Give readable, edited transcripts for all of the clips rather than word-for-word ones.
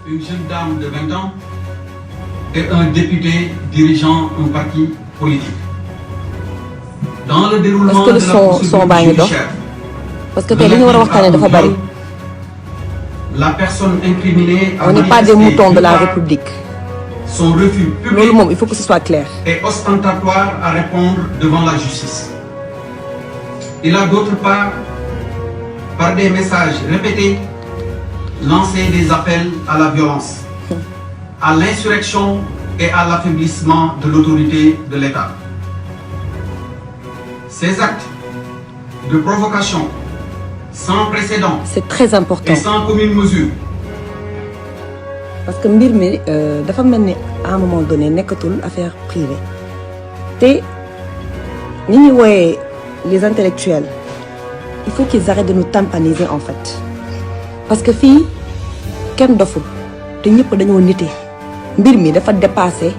une jeune dame de 20 ans et un député dirigeant un parti politique. Dans le déroulement de la procédure judiciaire, parce que la personne incriminée a on n'est pas des moutons de la République. Son refus public il faut que ce soit clair. Et ostentatoire à répondre devant la justice. Il a d'autre part, par des messages répétés, lancé des appels à la violence, à l'insurrection et à l'affaiblissement de l'autorité de l'État. Ces actes de provocation sans précédent, c'est très important, et sans commune mesure. Parce que mbir mi dafa melni à un moment donné nekatul affaire privée. Té ni ñi woyé les intellectuels, il faut qu'ils arrêtent de nous tympaniser en fait. Parce que fi kenn doful té ñëpp dañoo nité. Mbir mi dafa dépasser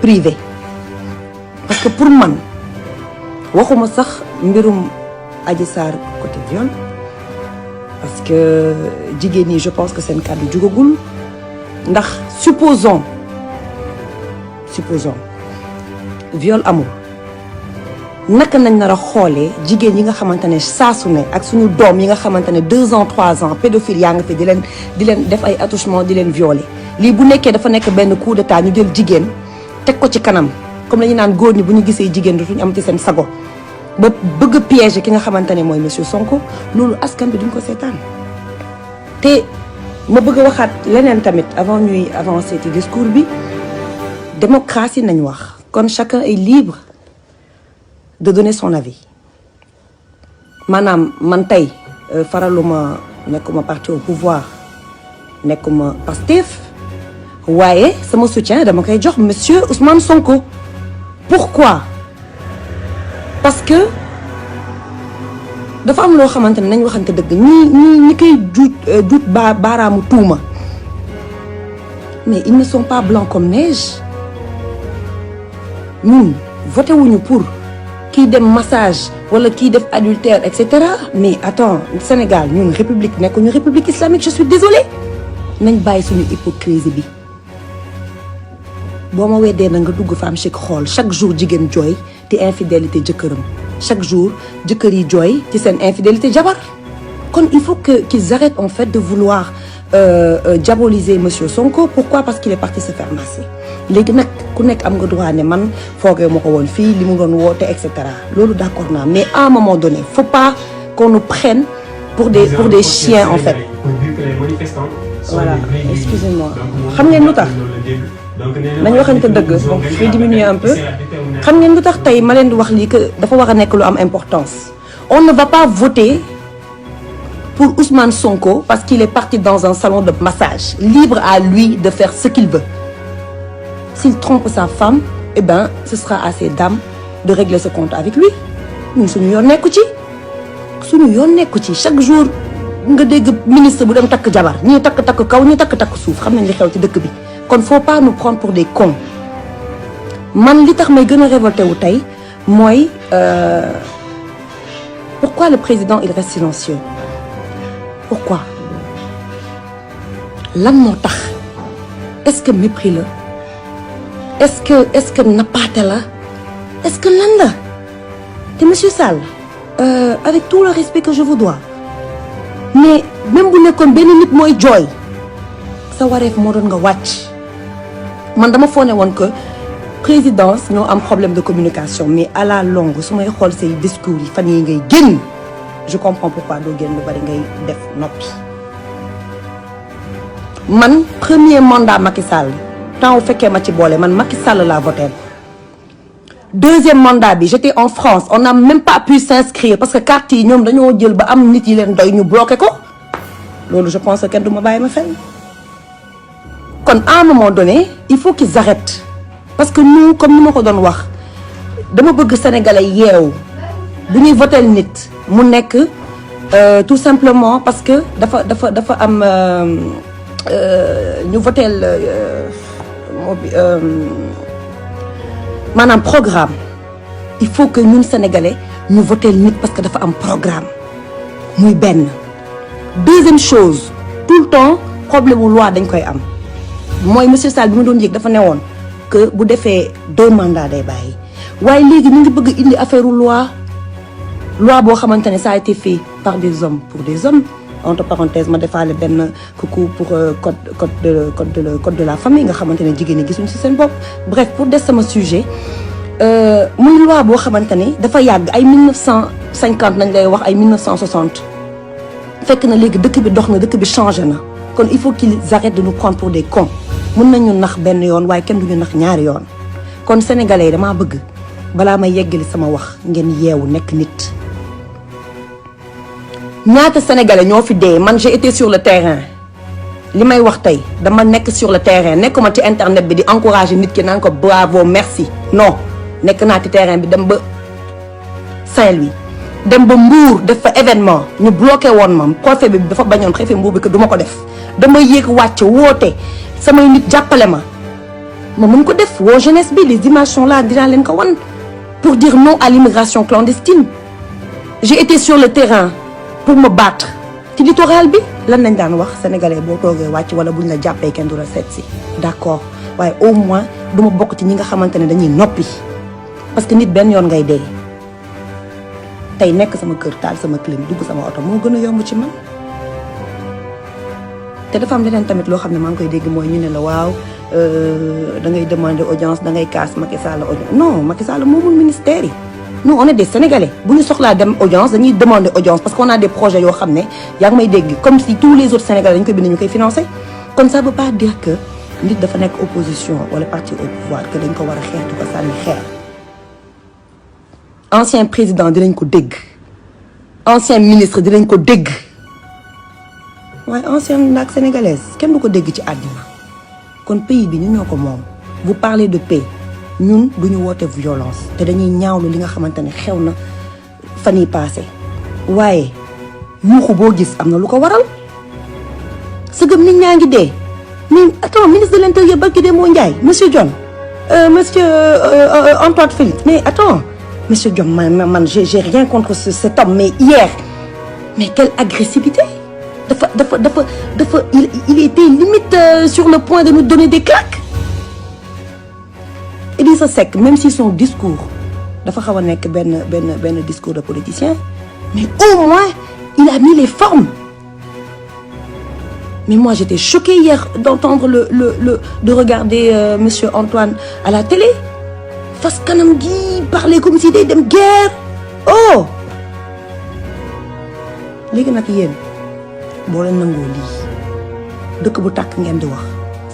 privé. Parce que pour man waxuma sax mbirum Adji Sarr côté viol. Parce que jigéen ñi je pense que c'est un cas de jugagul. Ndax supposons viol amul naka nañ nar a xoolee jigéen yi nga xamante ne saasu ne ak suñu doom yi nga xamante ne 2 ans 3 ans pédophile yaa nga fi di leen def ay attouchement di leen violer lii bu nekkee dafa nekk benn coup d'état ñu jël jigéen teg ko ci kanam comme la ñu naan góor ñi bu ñu gisee jigéen dootuñu am ci seen sago ba bëgg piéger ki nga xamante ne mooy monsieur Sonko loolu askan bi duñ ko seetaan te ma bëgg waxat leneen tamit avant ñuy avancer ci discours bi démocratie nañ wax kon chacun est libre de donner son avis manam man tay faraluma nekuma parti au pouvoir nekuma Pastef waaye sama soutien dama koy jox monsieur Ousmane Sonko. Pourquoi? Parce que dafa am loo xamante ne nañ waxante dëgg ñi koy duut baaraamu tuuma mais ils ne sont pas blancs comme neige. ñun voté wuñu pour kii dem massage wala kii def adultère et cetera mais attends Sénégal ñun république nekkuñu république islamique je suis désolée nañ bàyyi suñu hypocrisie bi. boo ma weddee na nga dugg Femme Chic xool chaque jour jigéen jooy te infidélité jëkkëram chaque jour jëkkër yi jooy ci seen infidélité jabar kon il faut qu'ils arrêtent en fait de vouloir diaboliser monsieur Sonko. Pourquoi? Parce qu'il est parti se faire masser. léegi nag ku nekk am nga droit ne man foogee ma ko woon fii li mu doon woote et cetera loolu d'accord naa mais à un moment donné faut pas qu'on nous prenne pour des chiens en fait. Voilà, excusez-moi. xam ngeen lu tax nañ waxante dëgg donc je vais diminuer un peu xam ngeen lu tax tey ma leen di wax lii que dafa war a nekk lu am importance. On ne va pas voter pour Ousmane Sonko parce qu'il est parti dans un salon de massage. Libre à lui de faire ce qu'il veut. S'il trompe sa femme, eh ben, ce sera à ces dames de régler ce compte avec lui. Nous sommes chaque jour nga dégg ministre bu dem takk jabar ñi takk kaw ñi takk suuf xam nañ li xew ci dëkk bi kon faut pas nous prendre pour des cons. Man li tax may gën a révolté wu tey mooy pourquoi le président il reste silencieux? Pourquoi? Lan moo tax? Est-ce que mépris la? Est-ce que napaate la? Est-ce que lan la? Te monsieur Sall avec tout le respect que je vous dois mais même bu nekkoon benn nit mooy jooy sa wareef moo doon nga wàcc. Man dama foone woon que présidence ñoo am problème de communication mais à la longue su may xool say discours yi fan yi ngay génn je comprends pourquoi doo génn lu bari ngay def noppi. Man premier mandat Macky Sall tant fekkee ma ci boole man Macky Sall laa voté. Deuxième mandat bi j'étais en France on n'a même pas pu s'inscrire parce que carte yi ñoom dañoo jël ba am nit yi leen doy ñu bloqué ko loolu je pense que kenn du ma bàyyi ma fenn. kon à un moment donné il faut qu'ils arrêtent parce que nous comme ni ma ko doon wax dama bëgg sénégalais yeewu bu ñuy votel nit mu nekk tout simplement parce que dafa am ñu votel maanaam programme. Il faut que ñun sénégalais ñu voter nit parce que dafa am programme muy benn. Deuxième chose tout le temps problème mu loi dañ koy am. mooy monsieur Sall bi ma doon yëg dafa newoon que bu defee 2 mandats day bàyyi waaye léegi ñu ngi bëgg indi affaire loi boo xamante ne ça a été fait par des hommes pour des hommes entre parenthèses ma defaale benn coucou pour code de la famille nga xamante ne jigéen ñi gisuñ ci seen bopp. bref pour des sama sujet muy loi boo xamante ne dafa yàgg ay 1950 nañ lay wax ay 1960 fekk na léegi dëkk bi dox na dëkk bi changé na kon il faut qu'ils arrêtent de nous prendre pour des cons mën nañu nax benn yoon waaye kenn duñu nax ñaari yoon kon sénégalais yi damaa bëgg balaa may yeggali sama wax ngeen yeewu nekk nit. ñaata sénégalais ñoo fi dee man j'ai été sur le terrain li may wax tey dama nekk sur le terrain nekkuma ci internet bi di encourager nit ki naan ko bravo merci non nekk naa ci terrain bi dem ba Saint-Louis dem ba Mbour def fa événement ñu bloqué woon ma préfet bi dafa bañoon préfet Mbour bi que du ma ko def dama yéeg wàcc woote samay nit jàppale ma mën ko def woo jeunesse bi les images sont là dinaa leen ko wan pour dire non à l'immigration clandestine j'ai été sur le terrain pour me battre ci littoral bi lan nañ daan wax sénégalais boo toogee wàcc wala buñ la jàppee kenn du la seet si d'accord waaye au moins du ma bokk ci ñi nga xamante ne dañuy noppi parce que nit benn yoon ngay dee tey nekk sama kër taal sama clim dugg sama oto moo gën a yomb ci man te dafa am leneen tamit loo xam ne maa ngi koy dégg mooy ñu ne la waaw da ngay demander audience da ngay kaas Macky Sall audience non Macky Sall moomul ministère yi nous on est des sénégalais bu ñu soxlaa dem audience dañuy demander audience parce qu'on a des projets yoo xam ne yaa ngi may dégg comme si tous les autres sénégalais dañu koy bind ñu koy financer kon ça veut pas dire que nit dafa nekk opposition wala parti au pouvoir que dañ ko war a xeetu ko sànni xeer ancien président dinañ ko dégg ancien ministre dinañ ko dégg waaye ancienne naag sénégalaise kenn du ko dégg ci àddina kon pays bi ñu ñoo ko moom vous parlez de paix ñun duñu woote violence te dañuy ñaawlu li nga xamante ne xew na fan yii passé waaye yuuxu boo gis am na lu ko waral sëgëm nit ñaa ngi dee mais attends ministre de l'intérieur barki dee moo Ndiaye monsieur John monsieur Antoine Félix mais attends monsieur John man j'ai rien contre cet homme mais hier mais quelle agressivité il était limite sur le point de nous donner des claques. Idrissa Seck même si son discours dafa xaw a nekk benn discours de politicien mais au moins il a mis les formes mais moi j'étais choquée hier d'entendre de regarder monsieur Antoine à la télé fas kanam gi parler comme si day dem guerre oh léegi nag yéen boo leen nangoo lii dëkk bu tàkk ngeen di wax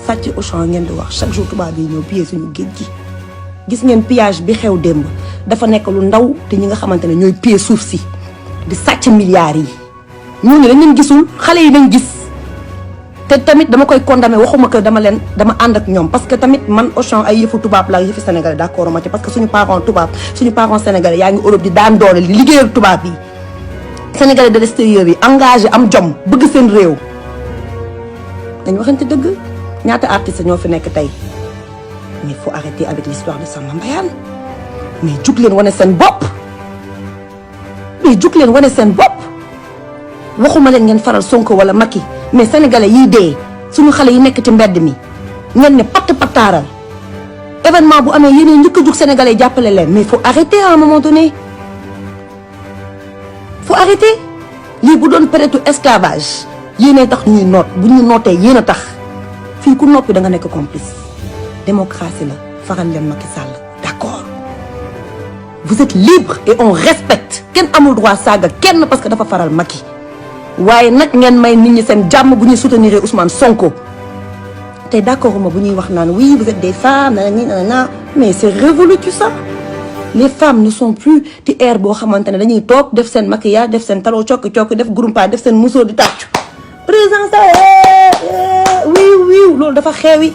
sàcc Auchan ngeen di wax chaque jour tubaab yi ñëw piller suñu géej gi gis ngeen pillage bi xew démb dafa nekk lu ndaw te ñi nga xamante ne ñooy piller suuf si di sàcc milliards yi ñooñu dañ leen gisul xale yi nañ gis te tamit dama koy condamné waxuma que dama ànd ak ñoom parce que tamit man Auchan ay yëfu tubaab la yëfu sénégalais d'accord ma ci parce que suñu parents tubaab suñu parents sénégalais yaa ngi Europe di daan doole li liggéeyal tubaab yi sénégalais de l'extérieur yi engagé am jom bëgg seen réew dañ waxante dëgg ñaata artistes ñoo fi nekk tey mais faut arrêter avec l'histoire de Samba Mbayaan mais jug leen wane seen bopp waxuma leen ngeen faral Sonko wala Macky mais sénégalais yiy dee suñu xale yi nekk ci mbedd mi ngeen ne pataaral événement bu amee yéenee njëkk a jug sénégalais jàppale leen mais faut arrêter à un moment donné faut arrêter lii bu doon période esclavage yéenee tax ñuy noot bu ñu nootee yéen a tax fii ku noppi da nga nekk complice démocratie la faral leen Macky Sall d'accord vous êtes libre et on respecte kenn amul droit saaga kenn parce que dafa faral Macky waaye nag ngeen may nit ñi seen jàmm bu ñuy soutenir Ousmane Sonko te d'accord ma bu ñuy wax naan oui vous êtes des femmes nanana mais c'est révolu tout ça les femmes ne sont plus ci ère boo xamante ne dañuy toog def seen maquillage def seen taloo cokki def groupement def seen musoor di tàccu présence oui loolu dafa xeewi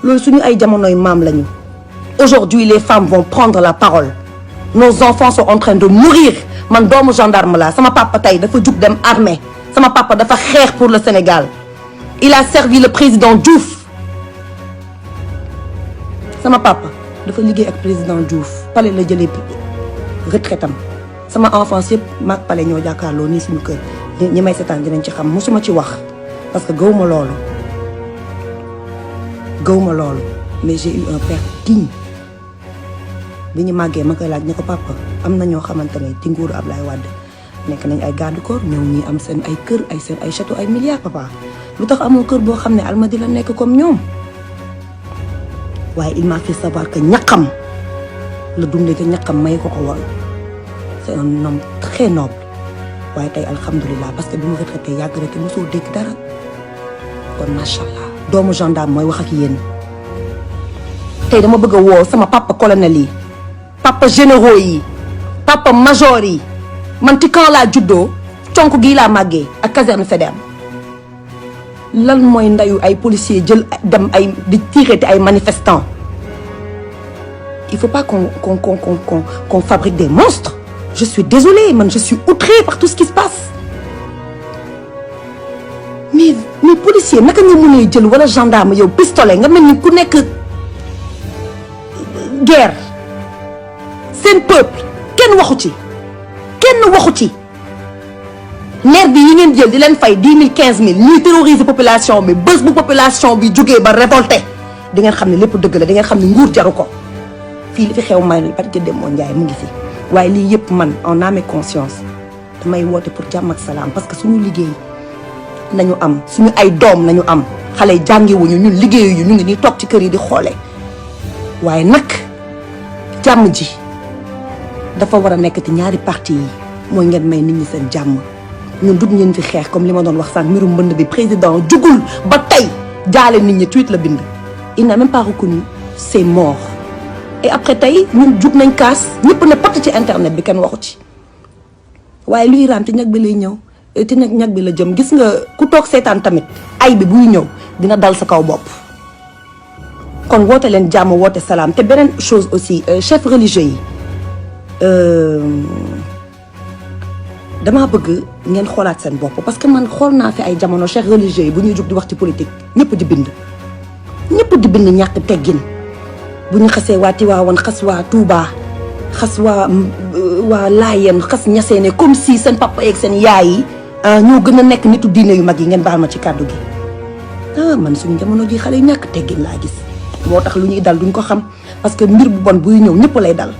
loolu suñu ay jamonoy maam lañu aujourd'hui les femmes vont prendre la parole nos enfants sont en train de mourir man doomu gendarme la sama papa tey dafa jug dem armée sama papa dafa xeex pour le Sénégal il a servi le président Diouf sama papa dafa liggéey ak président Diouf pale la jëlee retraite am sama enfance yëpp maag pale ñoo jàkkaarloo nii suñu kër ñi may seetaan dinañ ci xam musuma ci wax parce que gëwuma loolu gawma loolu mais j'ai eu un père digne bi ñu màggee ma koy laaj ne ko papa am na ñoo xamante ne ci nguuru Ablaye Wade nekk nañ ay garde corps ñëw ñii am seen ay kër ay seen ay château ay milliards papa lu tax amoo kër boo xam ne Almadies la nekk comme ñoom waaye il m'a fait savoir que ñaqam la dundee te ñaqam may ko woon c'est un homme très noble waaye tey alhamdulilah parce que bi mu retraité yàgg na te mosoo dégg dara kon macha allah doomu gendarme mooy wax ak yéen tey dama bëgg a woo sama papa colonel yi papa généraux yi papa major yi man ci camp laa juddoo conk gii laa màggee ak caserne Faidherbe lan mooy ndayu ay policiers jël dem ay di tirer ay manifestants il faut pas qu'on fabrique des monstres je suis désolée man je suis outrée par tout ce qui se passe mais policier naka nga mënee jël wala gendarme yow pistolet nga mel ni ku nekk guerre seen peuple kenn waxu ci nerf bi yi ngeen jël di leen fay 10 000 15 000 ñuy terroriser population bi bés bu population bi jógee ba révolté di ngeen xam ne lépp dëgg la di ngeen xam ne nguur jaru ko fii li fi xew may na parce que Demba Ndiaye mu ngi fi waaye lii yëpp man en âme et conscience damay woote pour jàmm ak salaam parce que suñu liggéey nañu am suñu ay doom nañu am xale yi jàngiwuñu ñun liggéeyuñu ñu ngi nii toog ci kër yi di xoole waaye nag jàmm ji dafa war a nekk ci ñaari parti yi mooy ngeen may nit ñi seen jàmm ñun dut ngeen fi xeex comme li ma doon wax sànq mbirum mbënd bi président jugul ba tey jaale nit ñi tweet la bind il n'a même pas reconnu c'est mort et après tey ñun jug nañ kaas ñëpp ne patt ci internet bi kenn waxu ci waaye luy raam te ñag bi lay ñëw te ñag bi la jëm gis nga ku toog seetaan tamit ay bi buy ñëw dina dal sa kaw bopp kon woote leen jàmm woote salaam te beneen chose aussi chef religieux yi damaa bëgg ngeen xoolaat seen bopp parce que man xool naa fi ay jamono chef religieux yi bu ñuy jug di wax ci politique ñëpp di bind ñàkk teggin bu ñu xasee waa Tiwaawan xas waa Touba xas waa Laayeen xas Ñaseen comme si seen papa yeeg seen yaay yi ñoo gën a nekk nitu diine yu mag yi ngeen baal ma ci kàddu gi man suñu jamono ji xale yu ñàkk teggin laa gis moo tax lu ñuy dal duñ ko xam parce que mbir bu bon buy ñëw ñëpp lay dal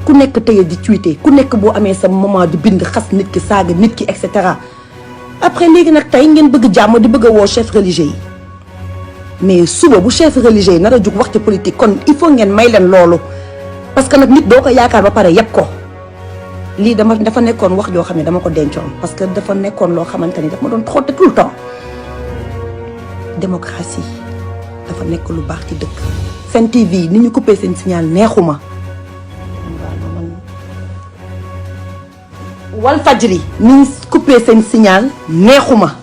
ku nekk tëye di tweeter ku nekk boo amee sa moment di bind xas nit ki saaga nit ki et cetera après léegi nag tey ngeen bëgg jàmm di bëgg a woo chef religieux yi mais suba bu chef religieux yi nar a jug wax ci politique kon il faut ngeen may leen loolu parce que nag nit doo ko yaakaar ba pare yëpp ko lii dafa nekkoon wax joo xam ne dama ko dencoon parce que dafa nekkoon loo xamante ni daf ma doon xotte tout le temps démocratie dafa nekk lu baax ci dëkk Sen TV ni ñu coupé seen signal neexuma Walfadjri ni ñu coupé seen signal neexuma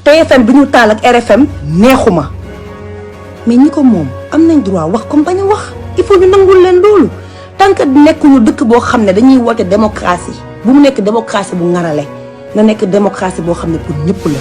TFM bi ñu taal ak RFM neexuma mais ñi ko moom am nañ droit wax comme bañ a wax il faut ñu nangul leen loolu tant que nekkuñu dëkk boo xam ne dañuy woote démocratie bu mu nekk démocratie bu ngarale na nekk démocratie boo xam ne pour ñëpp la